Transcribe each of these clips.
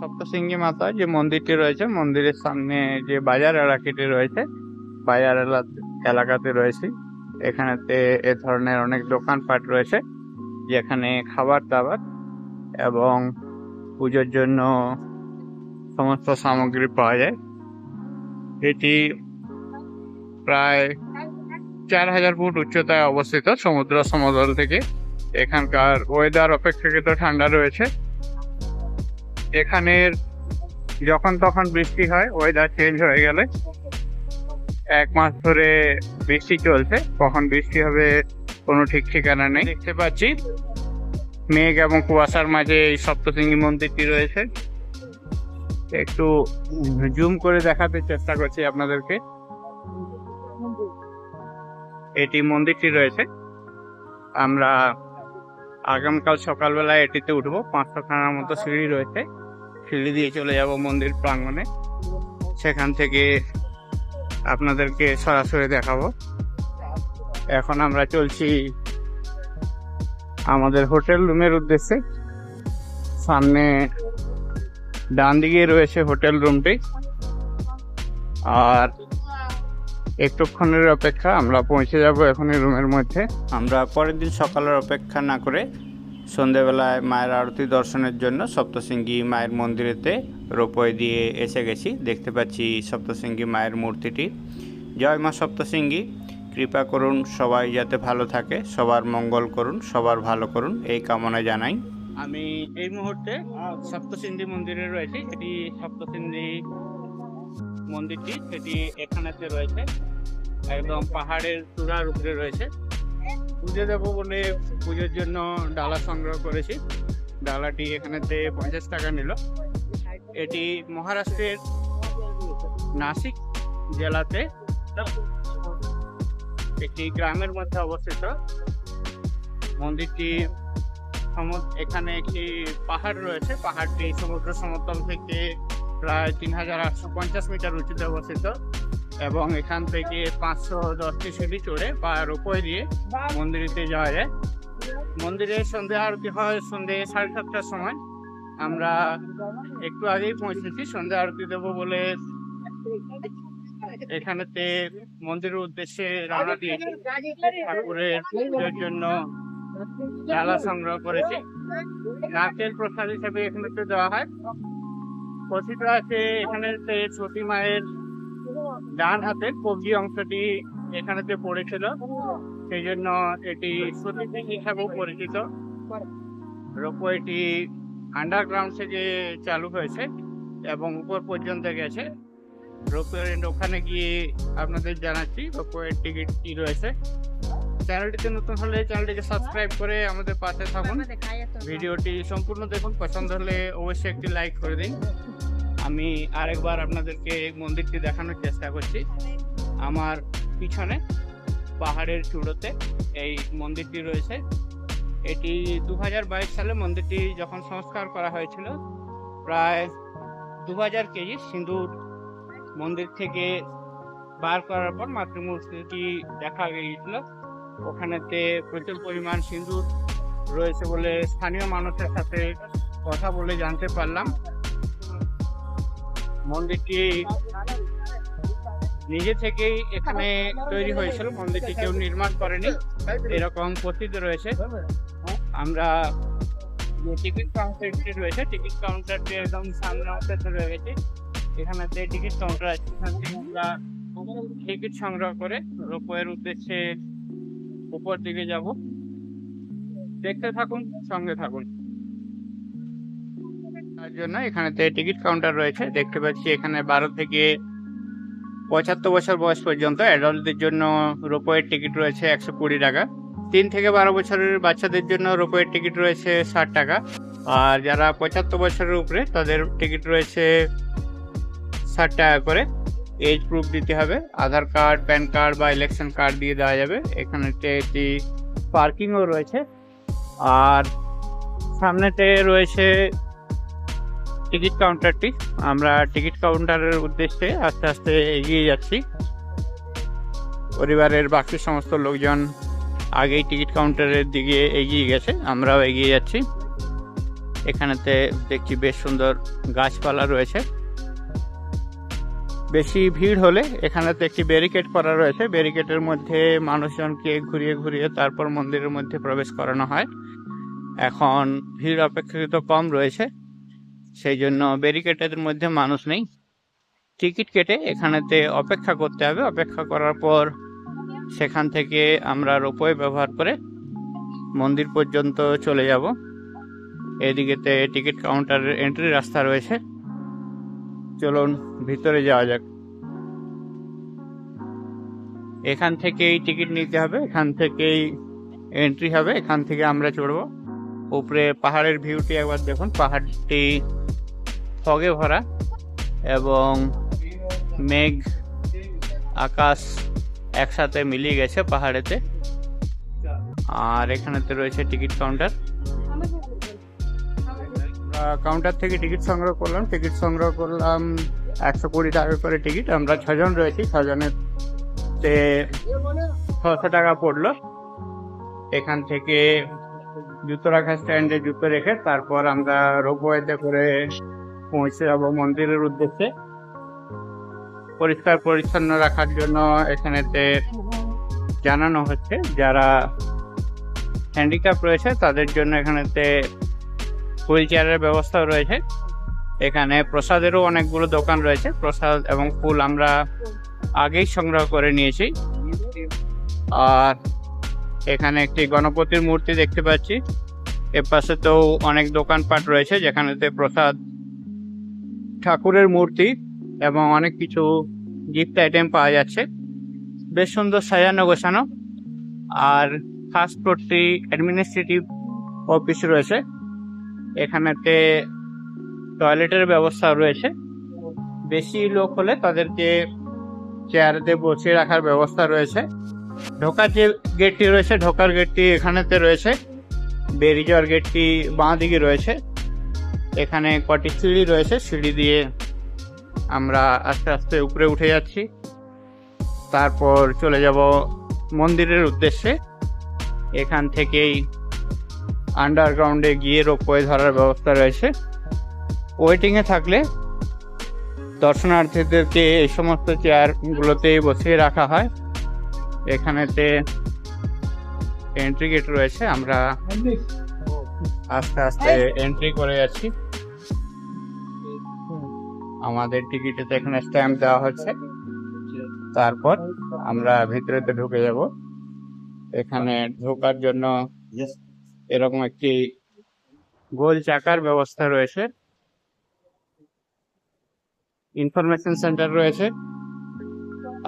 সপ্তশৃঙ্গী মাতা যে মন্দিরটি রয়েছে, মন্দিরের সামনে যে বাজার এলাকাটি রয়েছে, বাজার এলাকাতে রয়েছে। এখানেতে এ ধরনের অনেক দোকানপাট রয়েছে, যেখানে খাবার দাবার এবং পুজোর জন্য সমস্ত সামগ্রী পাওয়া যায়। এটি প্রায় 4000 ফুট উচ্চতায় অবস্থিত সমুদ্র সমতল থেকে। এখানকার ওয়েদার অপেক্ষাকৃত ঠান্ডা রয়েছে। এখানের যখন তখন বৃষ্টি হয়, ওয়েদার চেঞ্জ হয়ে গেলে। 1 মাস ধরে বৃষ্টি চলছে, কখন বৃষ্টি হবে কোনো ঠিক ঠিকানা নেই। দেখতে পাচ্ছি মেঘ এবং কুয়াশার মাঝে এই সপ্তশৃঙ্গী মন্দিরটি রয়েছে। একটু জুম করে দেখাতে চেষ্টা করছি আপনাদেরকে। এটি মন্দিরটি রয়েছে। আমরা আগামীকাল সকালবেলায় এটিতে উঠবো। 500খানার মতো সিঁড়ি রয়েছে, সিঁড়ি দিয়ে চলে যাব মন্দির প্রাঙ্গণে। সেখান থেকে আপনাদেরকে সরাসরি দেখাবো। এখন আমরা চলছি আমাদের হোটেল রুমের উদ্দেশ্যে। সামনে ডান দিকে রয়েছে হোটেল রুমটি, আর একটুক্ষণের অপেক্ষা আমরা পৌঁছে যাব এখনই রুমের মধ্যে। আমরা পরের দিন সকালের অপেক্ষা না করে সন্ধেবেলায় মায়ের আরতি দর্শনের জন্য সপ্তশৃঙ্গী মায়ের মন্দিরেতে রোপওয়ে দিয়ে এসে গেছি। দেখতে পাচ্ছি সপ্তশৃঙ্গী মায়ের মূর্তিটি। জয় মা সপ্তশৃঙ্গী, কৃপা করুন সবাই যাতে ভালো থাকে, সবার মঙ্গল করুন, সবার ভালো করুন, এই কামনা জানাই। আমি এই মুহূর্তে সপ্তশৃঙ্গী মন্দিরে রয়েছি। এটি সপ্তশৃঙ্গী মন্দিরটি, সেটি এখানেতে রয়েছে, একদম পাহাড়ের চূড়ার উপরে রয়েছে। পুজো দেবো বলে পুজোর জন্য ডালা সংগ্রহ করেছি। ডালাটি এখানেতে 50 টাকা নিল। এটি মহারাষ্ট্রের নাসিক জেলাতে একটি গ্রামের মধ্যে অবস্থিত। মন্দিরটি এখানে একটি পাহাড় রয়েছে। পাহাড়টি সমুদ্র সমতল থেকে প্রায় 3850 মিটার উঁচুতে অবস্থিত, এবং এখান থেকে 510টি সিঁড়ি চড়ে বা রোপওয়ে দিয়ে মন্দিরেতে যাওয়া যায়। মন্দিরে সন্ধ্যা আরতি হয় সন্ধ্যে 7:30টার সময়। আমরা একটু আগেই পৌঁছেছি। সন্ধ্যা আরতি দেবো বলে এখানেতে মন্দিরের উদ্দেশ্যে রওনা দিয়েছি। ঠাকুরের পুজোর জন্য ডালা সংগ্রহ করেছি। নারকেল প্রসাদ হিসেবে এখানেতে দেওয়া হয়। কথিত আছে এখানেতে সতী মায়ের ডান হাতে কবজি অংশটি এখানেতে পড়েছিল, সেই জন্য এটি সতী পীঠ হিসাবেও পরিচিত। রোপওয়েটি আন্ডারগ্রাউন্ড থেকে চালু হয়েছে এবং উপর পর্যন্ত গেছে। রোপওয়ের ওখানে গিয়ে আপনাদের জানাচ্ছি রোপওয়ের টিকিট কি রয়েছে। চ্যানেলটিতে নতুন হলে চ্যানেলটিকে সাবস্ক্রাইব করে আমাদের পাশে থাকুন। ভিডিওটি সম্পূর্ণ দেখুন, পছন্দ হলে অবশ্যই একটি লাইক করে দিন। আমি আরেকবার আপনাদেরকে মন্দিরটি দেখানোর চেষ্টা করছি। আমার পিছনে পাহাড়ের চূড়োতে এই মন্দিরটি রয়েছে। এটি 2022 সালে মন্দিরটি যখন সংস্কার করা হয়েছিল, প্রায় 2000 কেজি সিঁদুর মন্দির থেকে বার করার পর মাতৃমূর্তিটি দেখা গিয়েছিল। ওখানেতে প্রচুর পরিমাণ সিঁদুর রয়েছে বলে স্থানীয় মানুষের সাথে কথা বলে জানতে পারলাম। মন্দিরটি নিজে থেকেই এখানে তৈরি হয়েছিল, মন্দিরটি কেউ নির্মাণ করেনি, এরকম কথিত রয়েছে। আমরা যে টিকিট কাউন্টারটি রয়েছে, টিকিট কাউন্টারটি একদম সামনে অংশে রয়ে গেছে। এখানেতে টিকিট কাউন্টার আছে, এখান থেকে আমরা টিকিট সংগ্রহ করে রোপওয়ের উদ্দেশ্যে উপর দিকে যাব। দেখতে থাকুন, সঙ্গে থাকুন। তার জন্য এখানেতে টিকিট কাউন্টার রয়েছে। দেখতে পাচ্ছি এখানে 12 থেকে 75 বছর বয়স পর্যন্ত অ্যাডাল্টদের জন্য রোপওয়ের টিকিট রয়েছে 120 টাকা। 3 থেকে 12 বছরের বাচ্চাদের জন্য রোপওয়ের টিকিট রয়েছে 60 টাকা। আর যারা 75 বছরের উপরে তাদের টিকিট রয়েছে 60 টাকা করে। এজ প্রুফ দিতে হবে, আধার কার্ড, প্যান কার্ড বা ইলেকশন কার্ড দিয়ে দেওয়া যাবে। এখানেতে একটি পার্কিংও রয়েছে। আর সামনেতে রয়েছে টিকিট কাউন্টারটি। আমরা টিকিট কাউন্টারের উদ্দেশ্যে আস্তে আস্তে এগিয়ে যাচ্ছি। পরিবারের বাকি সমস্ত লোকজন আগেই টিকিট কাউন্টারের দিকে এগিয়ে গেছে, আমরাও এগিয়ে যাচ্ছি। এখানেতে দেখছি বেশ সুন্দর গাছপালা রয়েছে। বেশি ভিড় হলে এখানেতে একটি ব্যারিকেড করা রয়েছে, ব্যারিকেডের মধ্যে মানুষজনকে ঘুরিয়ে ঘুরিয়ে তারপর মন্দিরের মধ্যে প্রবেশ করানো হয়। এখন ভিড় অপেক্ষাকৃত কম রয়েছে, সেই জন্য ব্যারিকেডের মধ্যে মানুষ নেই। টিকিট কেটে এখানেতে অপেক্ষা করতে হবে, অপেক্ষা করার পর সেখান থেকে আমরা রোপওয়ে ব্যবহার করে মন্দির পর্যন্ত চলে যাব। এদিকেতে টিকিট কাউন্টারের এন্ট্রি রাস্তা রয়েছে, চলুন ভিতরে যাওয়া যাক। এখান থেকেই টিকিট নিতে হবে, এখান থেকেই এন্ট্রি হবে, এখান থেকে আমরা চড়বো। উপরে পাহাড়ের ভিউটি একবার দেখুন, পাহাড়টি ফগে ভরা এবং মেঘ আকাশ একসাথে মিলিয়ে গেছে পাহাড়েতে। আর এখানেতে রয়েছে টিকিট কাউন্টার, কাউন্টার থেকে টিকিট সংগ্রহ করলাম। 120 টাকা করে টিকিট। আমরা 6 জন রয়েছি, 6 জনের 600 টাকা পড়লো। এখান থেকে জুতো রাখার স্ট্যান্ডে জুতো রেখে তারপর আমরা রোপওয়েতে করে পৌঁছে যাবো মন্দিরের উদ্দেশ্যে। পরিষ্কার পরিচ্ছন্ন রাখার জন্য এখানেতে জানানো হচ্ছে, যারা হ্যান্ডিক্যাপ রয়েছে তাদের জন্য এখানেতে হুইল চেয়ারের ব্যবস্থাও রয়েছে। এখানে প্রসাদেরও অনেকগুলো দোকান রয়েছে, প্রসাদ এবং ফুল আমরা আগেই সংগ্রহ করে নিয়েছি। আর এখানে একটি গণপতির মূর্তি দেখতে পাচ্ছি, এর পাশে তো অনেক দোকানপাট রয়েছে যেখানেতে প্রসাদ, ঠাকুরের মূর্তি এবং অনেক কিছু গিফট আইটেম পাওয়া যাচ্ছে। বেশ সুন্দর সাজানো গোছানো। আর ফার্স্ট ফ্লোরটি অ্যাডমিনিস্ট্রেটিভ অফিস রয়েছে, এখানেতে টয়লেটের ব্যবস্থা রয়েছে। বেশি লোক হলে তাদেরকে চেয়ারে বসিয়ে রাখার ব্যবস্থা রয়েছে। ঢোকার যে গেটটি রয়েছে, ঢোকার গেটটি এখানেতে রয়েছে, বেরিয়ে যাওয়ার গেটটি বাঁ দিকে রয়েছে। এখানে কটি সিঁড়ি রয়েছে, সিঁড়ি দিয়ে আমরা আস্তে আস্তে উপরে উঠে যাচ্ছি, তারপর চলে যাব মন্দিরের উদ্দেশ্যে। এখান থেকেই আন্ডারগ্রাউন্ডে গিয়ে রোপওয়ে ধরার ব্যবস্থা রয়েছে। ওয়েটিংয়ে থাকলে দর্শনার্থীদেরকে এই সমস্ত চেয়ারগুলোতে বসিয়ে রাখা হয়। এখানেতে এন্ট্রি গেট রয়েছে, আমরা আস্তে আস্তে এন্ট্রি করে যাচ্ছি। আমাদের টিকিটেতে এখানে স্ট্যাম্প দেওয়া হচ্ছে, তারপর আমরা ভিতরেতে ঢুকে যাব। এখানে ঢোকার জন্য এরকম একটি গোল চাকার ব্যবস্থা রয়েছে, ইনফরমেশন সেন্টার রয়েছে,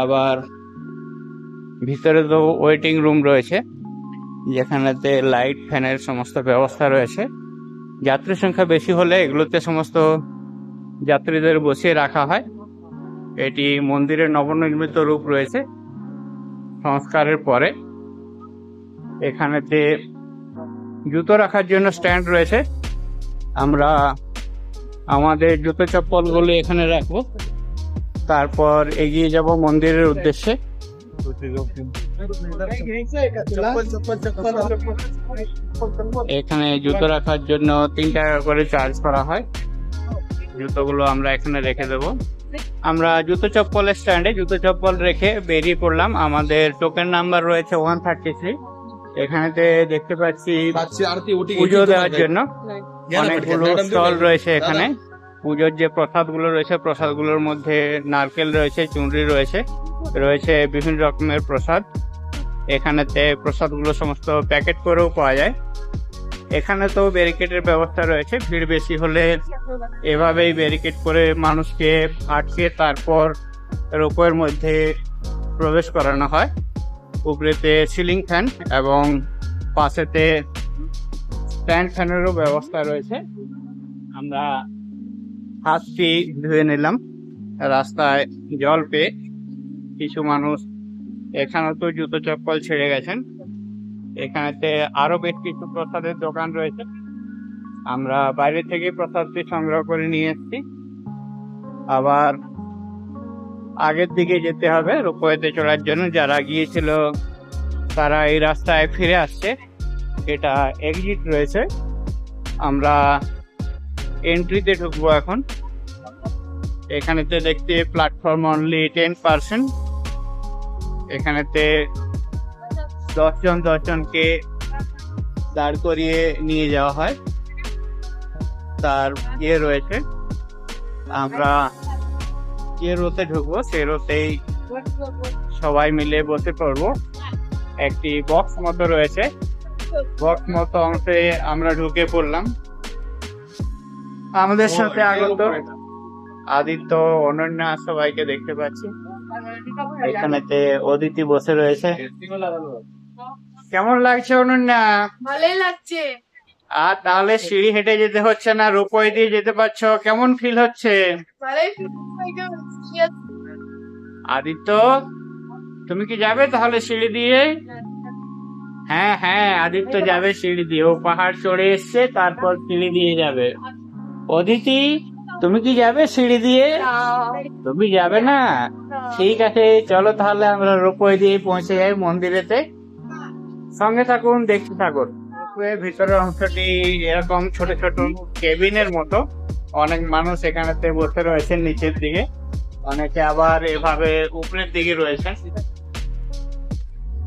আবার ভিতরে তো ওয়েটিং রুম রয়েছে যেখানেতে লাইট ফ্যানের সমস্ত ব্যবস্থা রয়েছে। যাত্রী সংখ্যা বেশি হলে এগুলোতে সমস্ত যাত্রীদের বসিয়ে রাখা হয়। এটি মন্দিরের নবনির্মিত রূপ রয়েছে সংস্কারের পরে। এখানেতে জুতো রাখার জন্য স্ট্যান্ড রয়েছে, আমরা আমাদের জুতো চপ্পলগুলো এখানে রাখবো, তারপর এগিয়ে যাব মন্দিরের উদ্দেশ্যে। এখানে জুতো রাখার জন্য 3 টাকা করে চার্জ করা হয়। জুতোগুলো আমরা এখানে রেখে দেব। আমরা জুতো চপ্পলের স্ট্যান্ডে জুতো চপ্পল রেখে বেরিয়ে পড়লাম। আমাদের টোকেন নাম্বার রয়েছে 133। এখানেতে দেখতে পাচ্ছি পুজো দেওয়ার জন্য অনেকগুলো স্টল রয়েছে। এখানে পুজোর যে প্রসাদগুলো রয়েছে, প্রসাদগুলোর মধ্যে নারকেল রয়েছে, চুনরি রয়েছে, রয়েছে বিভিন্ন রকমের প্রসাদ। এখানেতে প্রসাদগুলো সমস্ত প্যাকেট করেও পাওয়া যায়। এখানে তো ব্যারিকেডের ব্যবস্থা রয়েছে, ভিড় বেশি হলে এভাবেই ব্যারিকেড করে মানুষকে আটকে তারপর রোপওয়ের মধ্যে প্রবেশ করানো হয়। উপরেতে সিলিং ফ্যান এবং পাশেতে স্ট্যান্ড ফ্যানেরও ব্যবস্থা রয়েছে। আমরা হাতটি ধুয়ে নিলাম রাস্তায় জল পেয়ে। কিছু মানুষ এখানে তো জুতো চপ্পল ছেড়ে গেছেন। এখানেতে আরো বেশ কিছু প্রসাদের দোকান রয়েছে, আমরা বাইরে থেকে প্রসাদটি সংগ্রহ করে নিয়ে এসেছি। আবার আগের দিকে যেতে হবে রোপওয়েতে চড়ার জন্য। যারা গিয়েছিল তারা এই রাস্তায় ফিরে আসছে, এটা এক্সিট রয়েছে। আমরা এন্ট্রিতে ঢুকবো এখন। এখানেতে দেখতে প্ল্যাটফর্ম অনলি 10%। এখানেতে 10জনকে দাঁড় করিয়ে নিয়ে যাওয়া হয়, তার রয়েছে। আমরা যে রোতে ঢুকবো সে রোতেই সবাই মিলে বসে পড়বো। একটি বক্স মতো রয়েছে, বক্স মতো অংশে আমরা ঢুকে পড়লাম। আমাদের সাথে আগত আদিত্য, অনন্যা সবাইকে দেখতে পাচ্ছি। এখানেতে অদিতি বসে রয়েছে। কেমন লাগছে অনন্যা? ভালোই লাগছে। আর তাহলে সিঁড়ি হেঁটে যেতে হচ্ছে না, রোপওয়ে দিয়ে যেতে পারছো, কেমন ফিল হচ্ছে? আদিত্য, তুমি কি যাবে তাহলে সিঁড়ি দিয়ে? হ্যাঁ হ্যাঁ, আদিত্য যাবে সিঁড়ি দিয়ে। ও পাহাড় চড়ে এসছে, তারপর সিঁড়ি দিয়ে যাবে। অদিতি, তুমি কি যাবে সিঁড়ি দিয়ে? তুমি যাবে না? ঠিক আছে, চলো তাহলে আমরা রোপওয়ে দিয়ে পৌঁছে যাই মন্দিরেতে। সঙ্গে থাকুন, দেখতে থাকুন। ভিতরের অংশটি এরকম ছোট ছোট কেবিনের মতো। অনেক মানুষ এখানেতে বসে রয়েছেন নিচের দিকে, অনেকে আবার এভাবে উপরের দিকে রয়েছেন।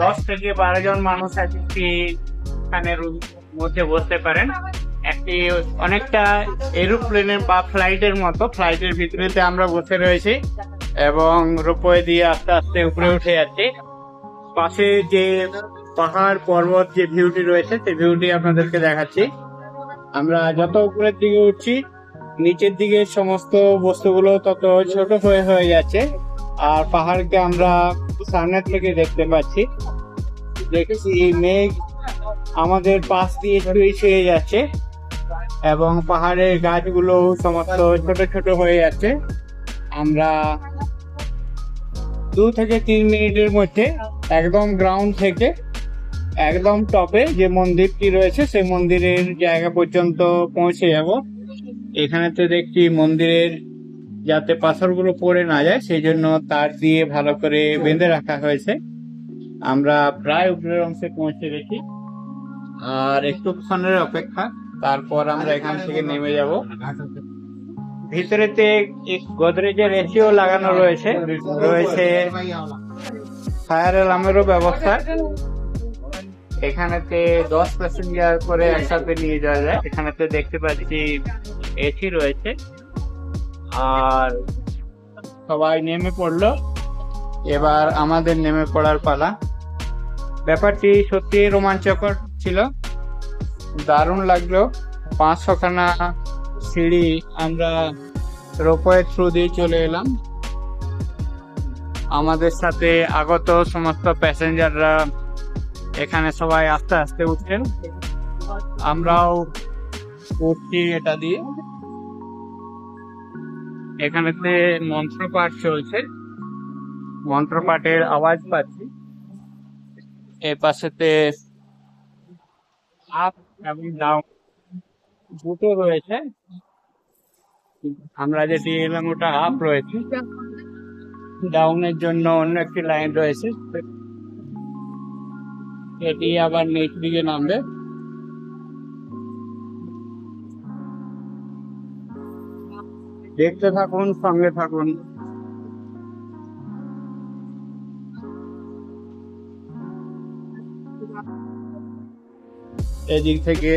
10 থেকে 12 জন মানুষ একটি এখানে মধ্যে বসতে পারেন। একটি অনেকটা এরোপ্লেনের বা ফ্লাইটের মতো, ফ্লাইটের ভিতরেতে আমরা বসে রয়েছি এবং রোপওয়ে দিয়ে আস্তে আস্তে উপরে উঠে যাচ্ছি। পাশে যে পাহাড় পর্বত যে ভিউটি রয়েছে সেই ভিউটি আপনাদেরকে দেখাচ্ছি। আমরা যত উপরের দিকে উঠছি নিচের দিকে সমস্ত বস্তুগুলো তত ছোট হয়ে যাচ্ছে, আর পাহাড়কে আমরা সামনের থেকে দেখতে পাচ্ছি। দেখছি মেঘ আমাদের পাশ দিয়ে ছুঁয়ে যাচ্ছে এবং পাহাড়ের গাছগুলো সমস্ত ছোট ছোট হয়ে যাচ্ছে। আমরা 2 থেকে 3 মিনিটের মধ্যে একদম গ্রাউন্ড থেকে একদম টপে যে মন্দিরটি রয়েছে সেই মন্দিরের জায়গা পর্যন্ত পৌঁছে যাব। এখানেতে দেখছি মন্দিরের যাতে পাথরগুলো পড়ে না যায় সেই জন্য তার দিয়ে ভালো করে বেঁধে রাখা হয়েছে। আমরা প্রায় উপরের অংশে পৌঁছে গেছি, আর একটুক্ষণের অপেক্ষা, তারপর আমরা এখান থেকে নেমে যাব। ভিতরেতে গোদরেজের এসিও লাগানো রয়েছে, ফায়ার অ্যালার্মেরও ব্যবস্থা। এখানেতে 10 প্যাসেঞ্জার করে একসাথে নিয়ে যাওয়া যায়। এখানেতে দেখতে পাচ্ছি এসি রয়েছে, আর সবাই নেমে পড়লো। এবার আমাদের নেমে পড়ার পালা। ব্যাপারটি সত্যি রোমাঞ্চকর ছিল, দারুণ লাগলো। 500খানা সিঁড়ি আমরা রোপওয়ে থ্রু দিয়ে চলে এলাম। আমাদের সাথে আগত সমস্ত প্যাসেঞ্জাররা এখানে সবাই আস্তে আস্তে উঠছেন, আমরাও উঠছি এটা দিয়ে। এখানেতে মন্ত্রপাঠ চলছে, মন্ত্রপাঠের আওয়াজ পাচ্ছি। এ পাশেতে আপ এবং ডাউন দুটো রয়েছে। আমরা যেটি এলাম ওটা আপ রয়েছে, ডাউনের জন্য অন্য একটি লাইন রয়েছে, এটি আবার নিচ দিকে নামবে। দেখতে থাকুন, সঙ্গে থাকুন। এদিক থেকে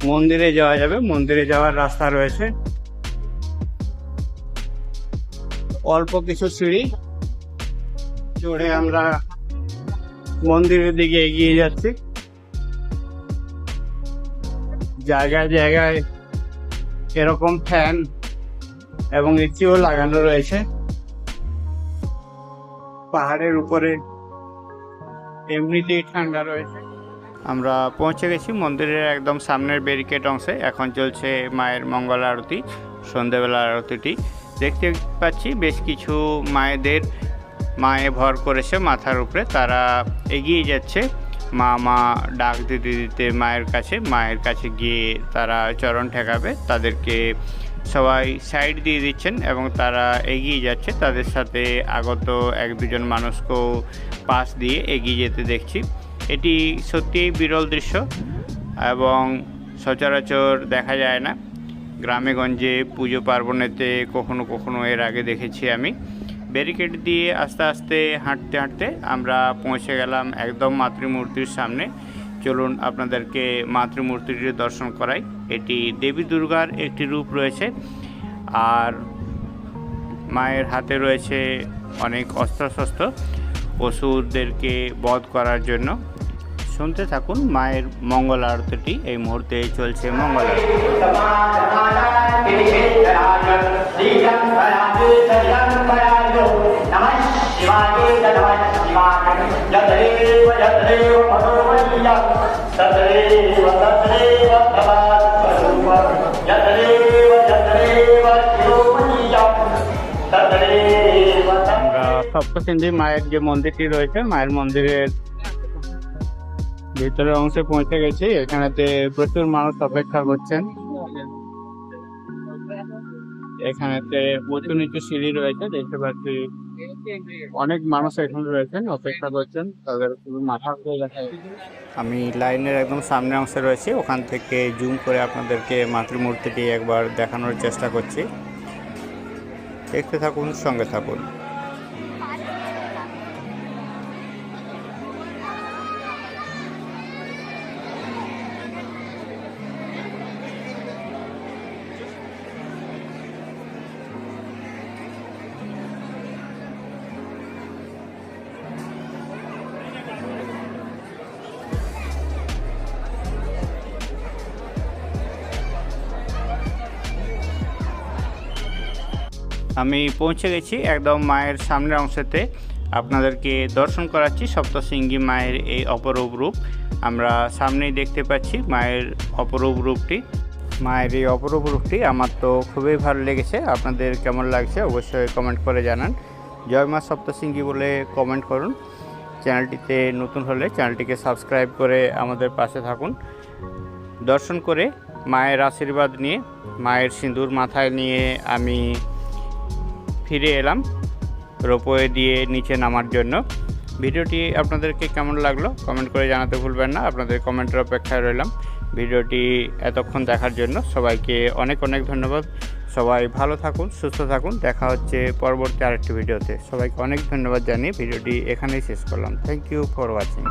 মন্দিরে যাওয়া যাবে, মন্দিরে যাওয়ার রাস্তা রয়েছে। অল্প কিছু সিঁড়ি চড়ে আমরা মন্দিরের দিকে এগিয়ে যাচ্ছি। জায়গায় জায়গায় এরকম ফ্যান এবং এসিও লাগানো রয়েছে। পাহাড়ের উপরে এমনিতেই ঠান্ডা রয়েছে। আমরা পৌঁছে গেছি মন্দিরের একদম সামনের ব্যারিকেড অংশে। এখন চলছে মায়ের মঙ্গল আরতি, সন্ধ্যেবেলার আরতিটি দেখতে পাচ্ছি। বেশ কিছু মায়েদের মায়ে ভর করেছে মাথার উপরে, তারা এগিয়ে যাচ্ছে মা মা ডাক দিতে দিতে মায়ের কাছে গিয়ে তারা চরণ ঠেকাবে। তাদেরকে সবাই সাইড দিয়ে দিচ্ছেন এবং তারা এগিয়ে যাচ্ছে। তাদের সাথে আগত 1-2 জন মানুষকেও পাশ দিয়ে এগিয়ে যেতে দেখছি। এটি সত্যিই বিরল দৃশ্য এবং সচরাচর দেখা যায় না। গ্রামে গঞ্জে পুজো পার্বণেতে কখনো কখনো এর আগে দেখেছি আমি। ব্যারিকেড দিয়ে আস্তে আস্তে হাঁটতে হাঁটতে আমরা পৌঁছে গেলাম একদম মাতৃমূর্তির সামনে। চলুন আপনাদেরকে মাতৃমূর্তিটির দর্শন করাই। এটি দেবী দুর্গার একটি রূপ রয়েছে, আর মায়ের হাতে রয়েছে অনেক অস্ত্রশস্ত্র পশুদেরকে বধ করার জন্য। শুনতে থাকুন মায়ের মঙ্গল আরতিটি। এই মুহূর্তে চলছে মঙ্গল আরতি। আমরা সপ্তসিন্ধি মায়ের যে মন্দিরটি রয়েছে, মায়ের মন্দিরের ভিতরের অংশে পৌঁছে গেছি। এখানেতে প্রচুর মানুষ অপেক্ষা করছেন। এখানেতে উঁচু নিচু সিঁড়ি রয়েছে, দেখতে পাচ্ছি অনেক মানুষ এখানে রয়েছেন, অপেক্ষা করছেন, তাদের মাথা করে দেখা যাচ্ছে। আমি লাইনের একদম সামনে অংশে রয়েছি, ওখান থেকে জুম করে আপনাদেরকে মাতৃমূর্তিটি একবার দেখানোর চেষ্টা করছি। দেখতে থাকুন, সঙ্গে থাকুন। আমি পৌঁছে গেছি একদম মায়ের সামনের অংশেতে। আপনাদেরকে দর্শন করাচ্ছি সপ্তশৃঙ্গী মায়ের এই অপরূপ রূপ। আমরা সামনেই দেখতে পাচ্ছি মায়ের অপরূপ রূপটি। মায়ের এই অপরূপ রূপটি আমার তো খুবই ভালো লেগেছে। আপনাদের কেমন লাগছে অবশ্যই কমেন্ট করে জানান। জয় মা সপ্তশৃঙ্গী বলে কমেন্ট করুন। চ্যানেলটিতে নতুন হলে চ্যানেলটিকে সাবস্ক্রাইব করে আমাদের পাশে থাকুন। দর্শন করে মায়ের আশীর্বাদ নিয়ে, মায়ের সিঁদুর মাথায় নিয়ে আমি ফিরে এলাম রোপওয়ে দিয়ে নিচে নামার জন্য। ভিডিওটি আপনাদেরকে কেমন লাগলো কমেন্ট করে জানাতে ভুলবেন না। আপনাদের কমেন্টের অপেক্ষায় রইলাম। ভিডিওটি এতক্ষণ দেখার জন্য সবাইকে অনেক অনেক ধন্যবাদ। সবাই ভালো থাকুন, সুস্থ থাকুন। দেখা হচ্ছে পরবর্তী আরেকটি ভিডিওতে। সবাইকে অনেক ধন্যবাদ জানিয়ে ভিডিওটি এখানেই শেষ করলাম। Thank you for watching.